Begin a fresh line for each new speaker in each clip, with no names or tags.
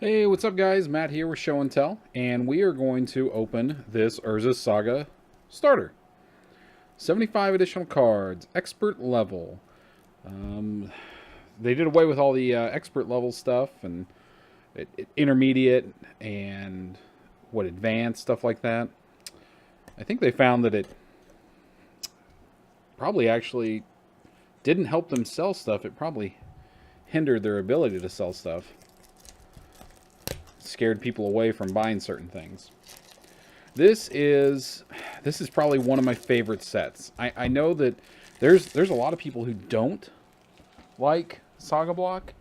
Hey, what's up guys? Matt here with Show and Tell, and we are going to open this Urza Saga starter. 75 additional cards, expert level. Um, they did away with all the expert level stuff and intermediate and advanced stuff like that. I think they found that it probably actually didn't help them sell stuff. It probably hindered their ability to sell stuff. Scared people away from buying certain things. This is probably one of my favorite sets. I know that there's a lot of people who don't like Saga Block,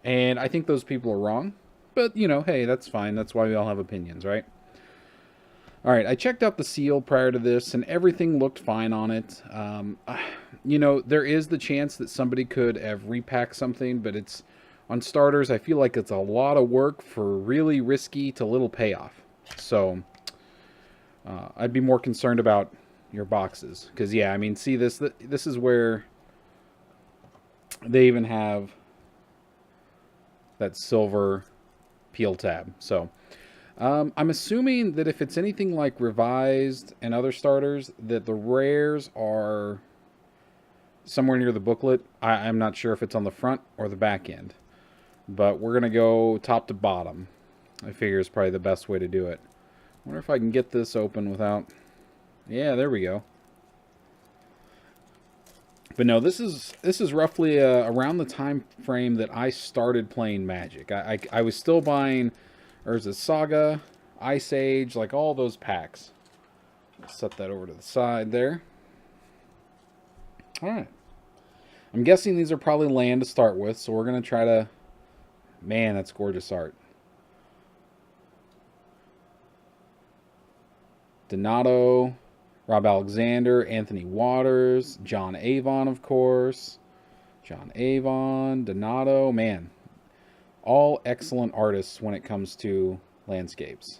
and I think those people are wrong. But you know, hey, that's fine. That's why we all have opinions, right? All right, I checked out the seal prior to this, and everything looked fine on it. You know, there is the chance that somebody could have repacked something, but it's on starters. I feel like it's a lot of work for really risky to little payoff. So I'd be more concerned about your boxes, because yeah, I mean, see this is where they even have that silver peel tab. So I'm assuming that if it's anything like revised and other starters, that the rares are somewhere near the booklet. I'm not sure if it's on the front or the back end, but we're gonna go top to bottom. I figure it's probably the best way to do it. I wonder if I can get this open without... Yeah, there we go. But no, this is roughly around the time frame that I started playing Magic. I was still buying Urza Saga, Ice Age, like all those packs. Set that over to the side there. All right. I'm guessing these are probably land to start with, so we're going to try to... Man, that's gorgeous art. Donato, Rob Alexander, Anthony Waters, John Avon, of course. John Avon, Donato. Man, all excellent artists when it comes to landscapes.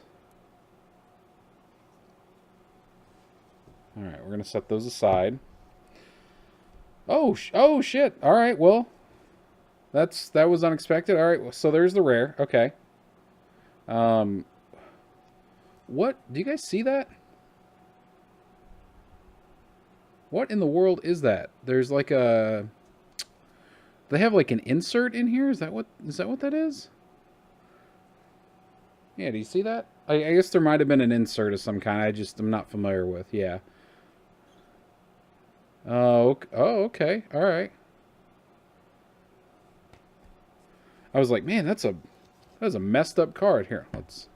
All right, we're going to set those aside. Oh shit. All right, well, that was unexpected. All right, so there's the rare. Okay. What? Do you guys see that? What in the world is that? There's like a... They have like an insert in here? Is that what that is? Yeah, do you see that? I guess there might have been an insert of some kind. I'm not familiar with. Yeah. Oh, okay. All right. I was like, man, that's a messed up card. Here, let's...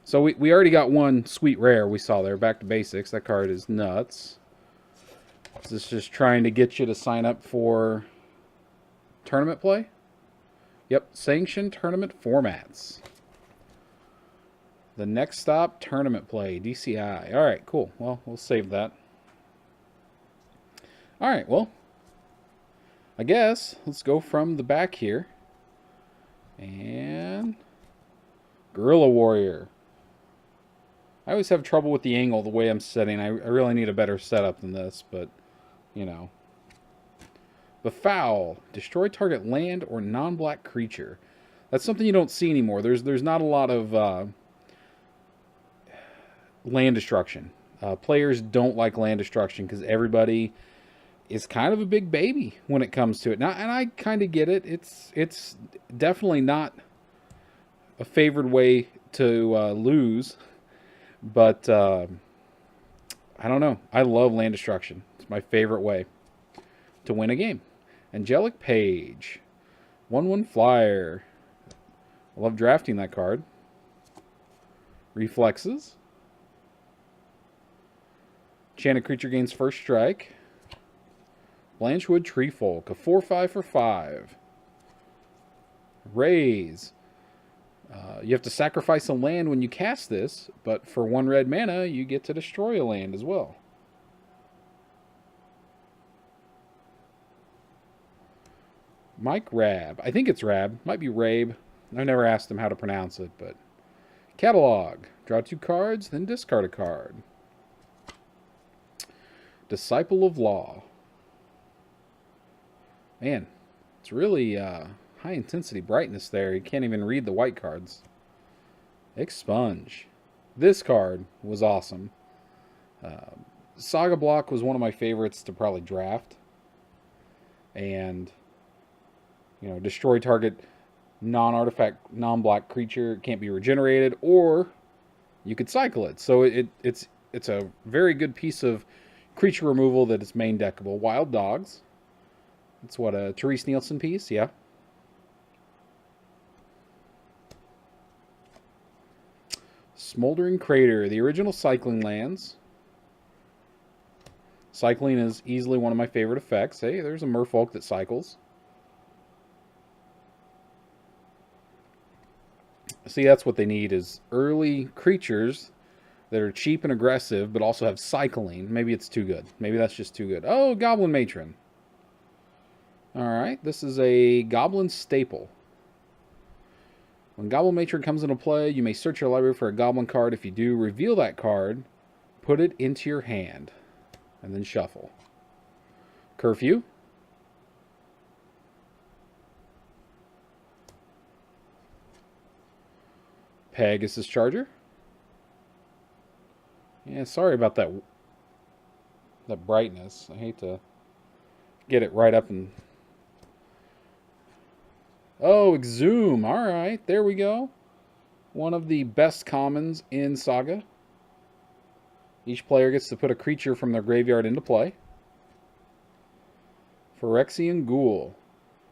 So we already got one sweet rare we saw there. Back to basics. That card is nuts. Is this just trying to get you to sign up for tournament play? Yep, sanctioned tournament formats. The next stop, tournament play, DCI. All right, cool. Well, we'll save that. All right, well, I guess let's go from the back here. And Guerrilla Warrior. I always have trouble with the angle the way I'm setting. I really need a better setup than this, but, you know. Befoul. Destroy target land or non-black creature. That's something you don't see anymore. There's not a lot of land destruction. Players don't like land destruction because everybody is kind of a big baby when it comes to it. Now, and I kind of get it. It's definitely not a favored way to lose. But, I don't know. I love land destruction. It's my favorite way to win a game. Angelic Page. 1/1 flyer. I love drafting that card. Reflexes. Enchanted creature gains first strike. Blanchwood Treefolk. A 4/5 for 5. Raise. You have to sacrifice a land when you cast this, but for 1 red mana, you get to destroy a land as well. Mike Rab. I think it's Rab. Might be Rabe. I've never asked him how to pronounce it, but... Catalog. Draw 2 cards, then discard a card. Disciple of Law. Man, it's really high high intensity brightness there. You can't even read the white cards. Expunge. This card was awesome. Saga block was one of my favorites to probably draft. And, you know, destroy target non-artifact, non-black creature, can't be regenerated, or you could cycle it. So it's a very good piece of creature removal that is main deckable. Wild Dogs. It's what, a Therese Nielsen piece? Yeah. Smoldering Crater, the original cycling lands. Cycling is easily one of my favorite effects. Hey, there's a merfolk that cycles. See, that's what they need, is early creatures that are cheap and aggressive, but also have cycling. Maybe it's too good. Maybe that's just too good. Oh, Goblin Matron. Alright, this is a Goblin staple. When Goblin Matron comes into play, you may search your library for a Goblin card. If you do, reveal that card, put it into your hand, and then shuffle. Curfew. Pegasus Charger. Yeah, sorry about that brightness. I hate to get it right up and... Oh, Exhume. Alright, there we go. One of the best commons in Saga. Each player gets to put a creature from their graveyard into play. Phyrexian Ghoul.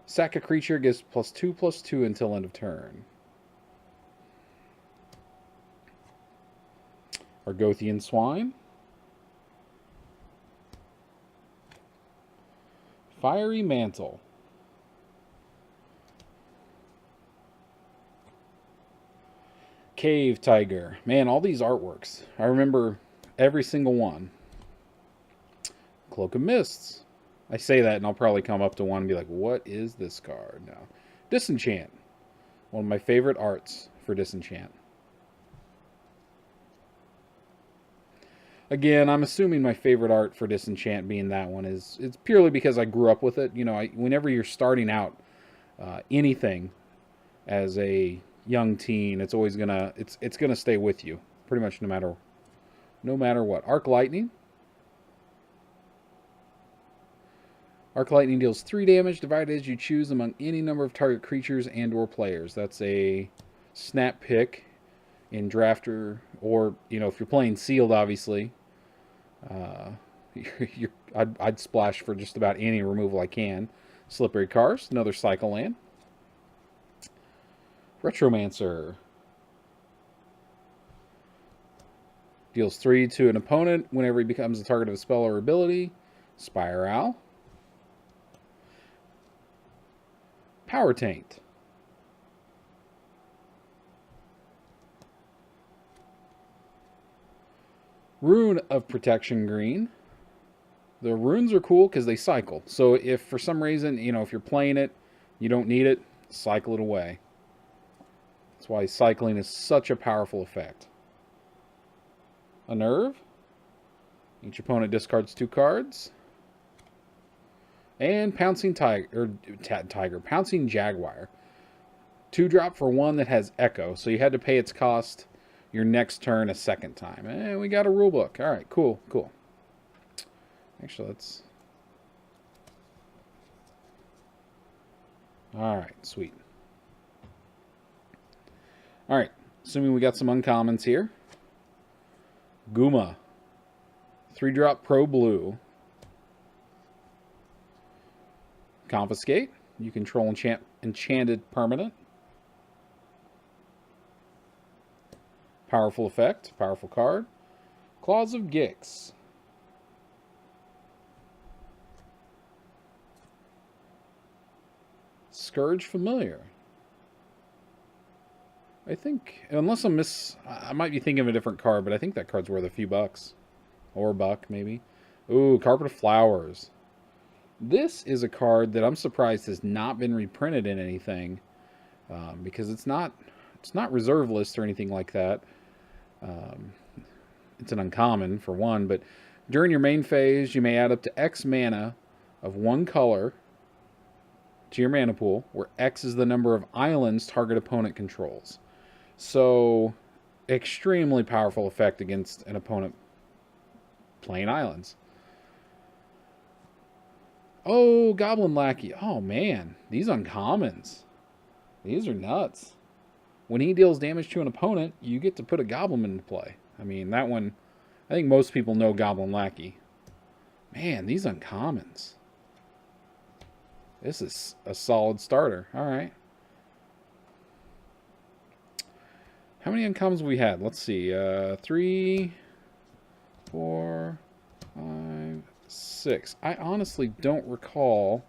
Sack a creature, gets +2/+2 until end of turn. Argothian Swine. Fiery Mantle. Cave Tiger. Man, all these artworks. I remember every single one. Cloak of Mists. I say that and I'll probably come up to one and be like, what is this card? No. Disenchant. One of my favorite arts for Disenchant. Again, I'm assuming my favorite art for Disenchant being that one is, it's purely because I grew up with it. You know, whenever you're starting out anything as a young teen, it's always gonna it's gonna stay with you pretty much no matter what. Arc Lightning. Arc Lightning deals 3 damage divided as you choose among any number of target creatures and or players. That's a snap pick in Drafter, or, you know, if you're playing Sealed, obviously, I'd splash for just about any removal I can. Slippery Karst, another cycle land. Retromancer. Deals 3 to an opponent whenever he becomes the target of a spell or ability. Spiral. Power Taint. Rune of Protection Green. The runes are cool because they cycle. So if for some reason, you know, if you're playing it, you don't need it, cycle it away. That's why cycling is such a powerful effect. Unnerve. Each opponent discards 2 cards. And Pouncing Pouncing Jaguar. 2-drop for 1 that has Echo. So you had to pay its cost your next turn a second time. And we got a rulebook. Alright, cool, cool. Actually, let's... Alright, sweet. Alright, assuming we got some uncommons here. Guma. 3-drop Pro Blue. Confiscate. You control enchanted permanent. Powerful effect. Powerful card. Claws of Gix. Scourge Familiar. I think, unless I might be thinking of a different card, but I think that card's worth a few bucks. Or a buck, maybe. Ooh, Carpet of Flowers. This is a card that I'm surprised has not been reprinted in anything. Because it's not reserve list or anything like that. It's an uncommon, for one, but during your main phase, you may add up to X mana of 1 color to your mana pool, where X is the number of islands target opponent controls. So, extremely powerful effect against an opponent playing islands. Oh, Goblin Lackey. Oh, man. These uncommons. These are nuts. When he deals damage to an opponent, you get to put a Goblin into play. I mean, that one, I think most people know Goblin Lackey. Man, these uncommons. This is a solid starter. All right. How many uncommons we had? Let's see. 3, 4, 5, 6. I honestly don't recall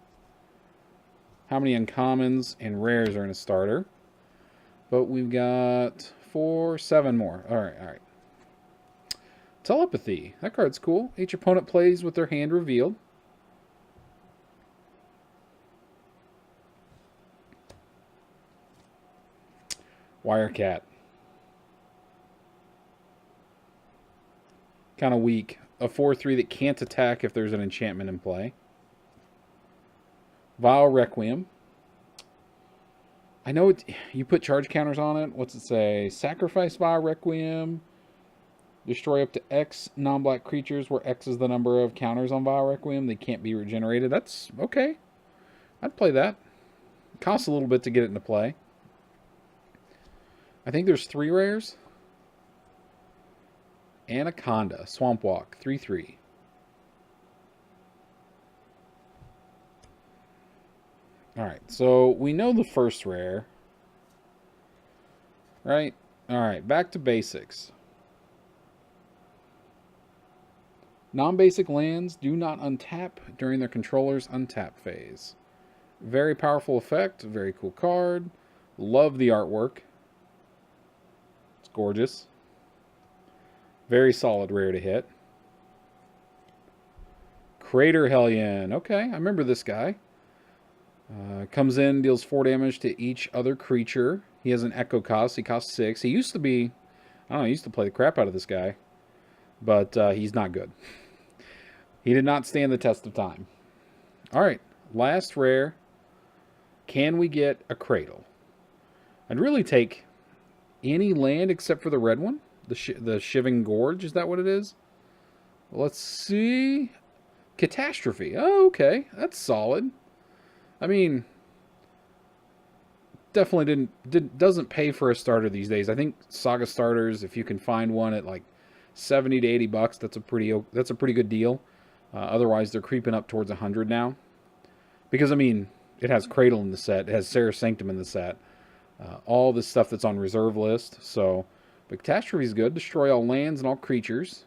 how many uncommons and rares are in a starter. But we've got 7 more. All right. Telepathy. That card's cool. Each opponent plays with their hand revealed. Wirecat. Kind of weak. A 4/3 that can't attack if there's an enchantment in play. Vile Requiem. I know you put charge counters on it. What's it say? Sacrifice Vile Requiem. Destroy up to X non-black creatures where X is the number of counters on Vile Requiem. They can't be regenerated. That's okay. I'd play that. It costs a little bit to get it into play. I think there's 3 rares. Anaconda. Swamp Walk. 3/3. Alright, so we know the first rare. Right? Alright, back to basics. Non-basic lands do not untap during their controller's untap phase. Very powerful effect, very cool card. Love the artwork. It's gorgeous. Very solid rare to hit. Crater Hellion. Okay, I remember this guy. Comes in, deals 4 damage to each other creature. He has an echo cost. He costs 6. He used to be... I don't know, I used to play the crap out of this guy. But he's not good. He did not stand the test of time. Alright, last rare. Can we get a Cradle? I'd really take any land except for the red one. The Shiving Gorge, is that what it is? Let's see. Catastrophe. Oh, okay. That's solid. I mean, definitely doesn't pay for a starter these days. I think Saga starters, if you can find one at like 70 to 80 bucks, that's a pretty good deal. Otherwise, they're creeping up towards 100 now. Because, I mean, it has Cradle in the set. It has Serra Sanctum in the set. All this stuff that's on reserve list. So, but Catastrophe is good. Destroy all lands and all creatures.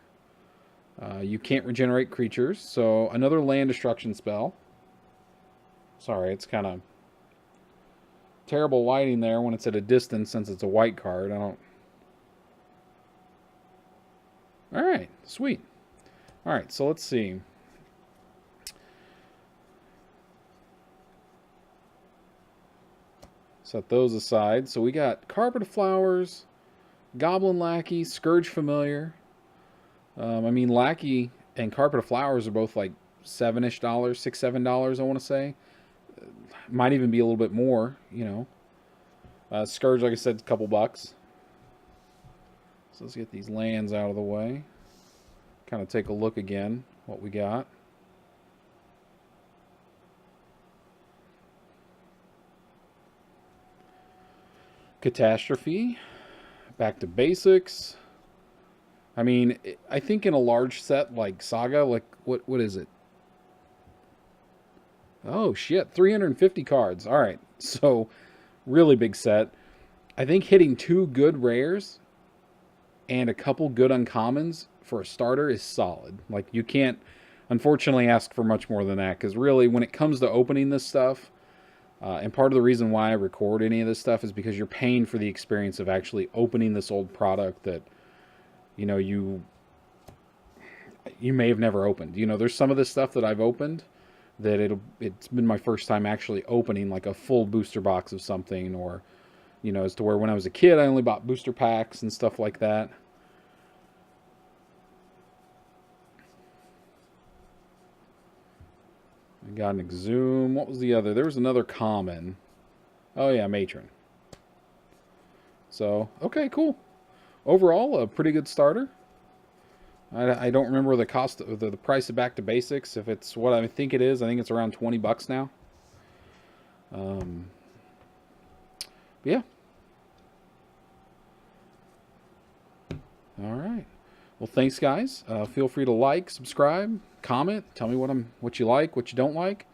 You can't regenerate creatures. So, another land destruction spell. Sorry, it's kind of terrible lighting there when it's at a distance since it's a white card. I don't... Alright, sweet. Alright, so let's see. Set those aside. So we got Carpet of Flowers, Goblin Lackey, Scourge Familiar. I mean, Lackey and Carpet of Flowers are both like $7-ish, $6, $7, I want to say. Might even be a little bit more, you know. Scourge, like I said, a couple bucks. So let's get these lands out of the way. Kind of take a look again, what we got. Catastrophe. Back to basics. I mean, I think in a large set like Saga, like, what is it? Oh, shit. 350 cards. All right. So, really big set. I think hitting 2 good rares and a couple good uncommons for a starter is solid. Like, you can't, unfortunately, ask for much more than that. Because really, when it comes to opening this stuff, and part of the reason why I record any of this stuff is because you're paying for the experience of actually opening this old product that, you know, you may have never opened. You know, there's some of this stuff that I've opened that it's been my first time actually opening like a full booster box of something, or, you know, as to where when I was a kid I only bought booster packs and stuff like that. I got an Exhume. What was the other? There was another common. Oh yeah, Matron. So, okay, cool. Overall, a pretty good starter. I don't remember the cost, the price of Back to Basics. If it's what I think it is, I think it's around 20 bucks now. But yeah. All right. Well, thanks, guys. Feel free to like, subscribe, comment, tell me what you like, what you don't like.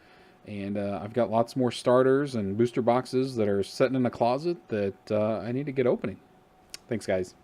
And I've got lots more starters and booster boxes that are sitting in the closet that I need to get opening. Thanks, guys.